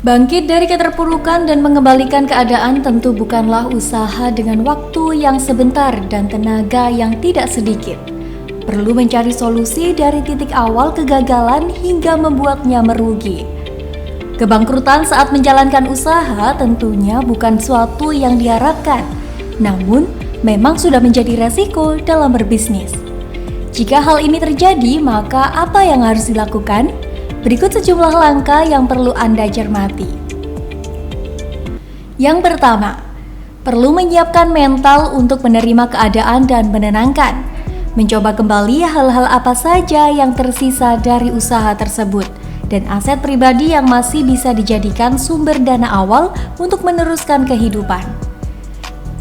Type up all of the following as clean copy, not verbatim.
Bangkit dari keterpurukan dan mengembalikan keadaan tentu bukanlah usaha dengan waktu yang sebentar dan tenaga yang tidak sedikit. Perlu mencari solusi dari titik awal kegagalan hingga membuatnya merugi. Kebangkrutan saat menjalankan usaha tentunya bukan suatu yang diharapkan, namun memang sudah menjadi resiko dalam berbisnis. Jika hal ini terjadi, maka apa yang harus dilakukan? Berikut sejumlah langkah yang perlu Anda cermati. Yang pertama, perlu menyiapkan mental untuk menerima keadaan dan menenangkan. Mencoba kembali hal-hal apa saja yang tersisa dari usaha tersebut dan aset pribadi yang masih bisa dijadikan sumber dana awal untuk meneruskan kehidupan.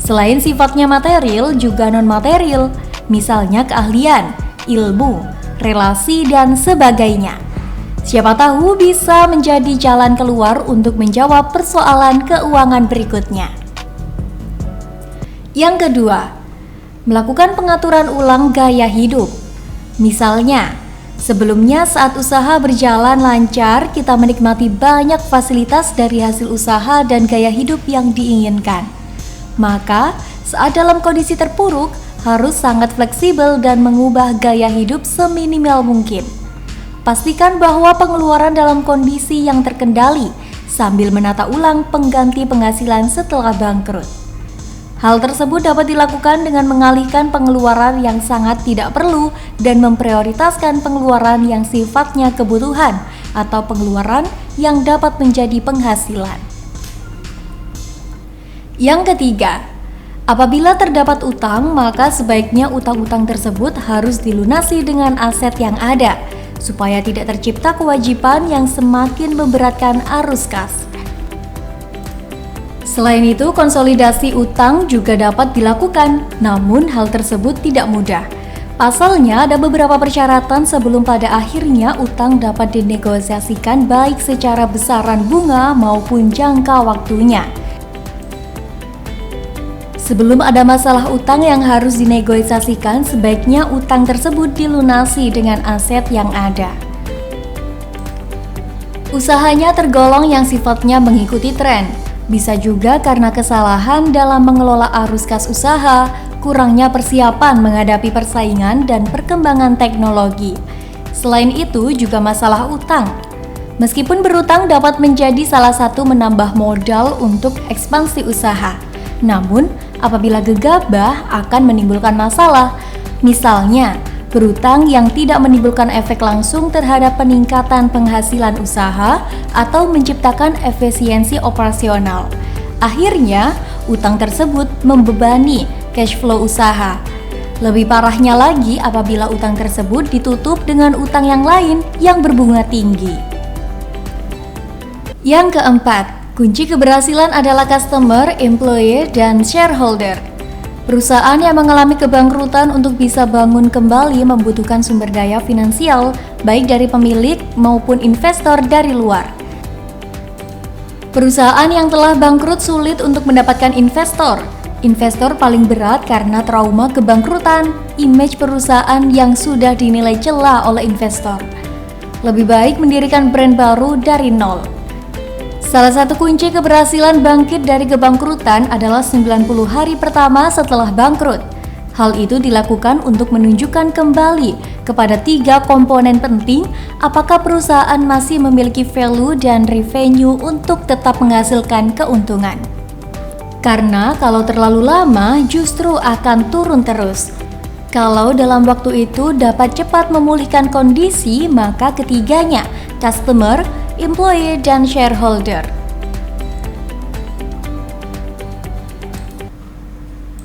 Selain sifatnya material, juga non-material, misalnya keahlian, ilmu, relasi, dan sebagainya. Siapa tahu bisa menjadi jalan keluar untuk menjawab persoalan keuangan berikutnya. Yang kedua, melakukan pengaturan ulang gaya hidup. Misalnya, sebelumnya saat usaha berjalan lancar, kita menikmati banyak fasilitas dari hasil usaha dan gaya hidup yang diinginkan. Maka, saat dalam kondisi terpuruk, harus sangat fleksibel dan mengubah gaya hidup seminimal mungkin. Pastikan bahwa pengeluaran dalam kondisi yang terkendali sambil menata ulang pengganti penghasilan setelah bangkrut. Hal tersebut dapat dilakukan dengan mengalihkan pengeluaran yang sangat tidak perlu dan memprioritaskan pengeluaran yang sifatnya kebutuhan atau pengeluaran yang dapat menjadi penghasilan. Yang ketiga, apabila terdapat utang, maka sebaiknya utang-utang tersebut harus dilunasi dengan aset yang ada, supaya tidak tercipta kewajiban yang semakin memberatkan arus kas. Selain itu, konsolidasi utang juga dapat dilakukan, namun hal tersebut tidak mudah. Pasalnya, ada beberapa persyaratan sebelum pada akhirnya utang dapat dinegosiasikan baik secara besaran bunga maupun jangka waktunya. Sebelum ada masalah utang yang harus dinegosiasikan, sebaiknya utang tersebut dilunasi dengan aset yang ada. Usahanya tergolong yang sifatnya mengikuti tren, bisa juga karena kesalahan dalam mengelola arus kas usaha, kurangnya persiapan menghadapi persaingan dan perkembangan teknologi. Selain itu juga masalah utang. Meskipun berutang dapat menjadi salah satu menambah modal untuk ekspansi usaha, namun apabila gegabah akan menimbulkan masalah. Misalnya, berutang yang tidak menimbulkan efek langsung terhadap peningkatan penghasilan usaha atau menciptakan efisiensi operasional. Akhirnya, utang tersebut membebani cash flow usaha. Lebih parahnya lagi apabila utang tersebut ditutup dengan utang yang lain yang berbunga tinggi. Yang keempat, kunci keberhasilan adalah customer, employee, dan shareholder. Perusahaan yang mengalami kebangkrutan untuk bisa bangun kembali membutuhkan sumber daya finansial, baik dari pemilik maupun investor dari luar. Perusahaan yang telah bangkrut sulit untuk mendapatkan investor. Investor paling berat karena trauma kebangkrutan, image perusahaan yang sudah dinilai celah oleh investor. Lebih baik mendirikan brand baru dari nol. Salah satu kunci keberhasilan bangkit dari kebangkrutan adalah 90 hari pertama setelah bangkrut. Hal itu dilakukan untuk menunjukkan kembali kepada 3 komponen penting apakah perusahaan masih memiliki value dan revenue untuk tetap menghasilkan keuntungan. Karena kalau terlalu lama justru akan turun terus. Kalau dalam waktu itu dapat cepat memulihkan kondisi, maka ketiganya, customer, employee, dan shareholder.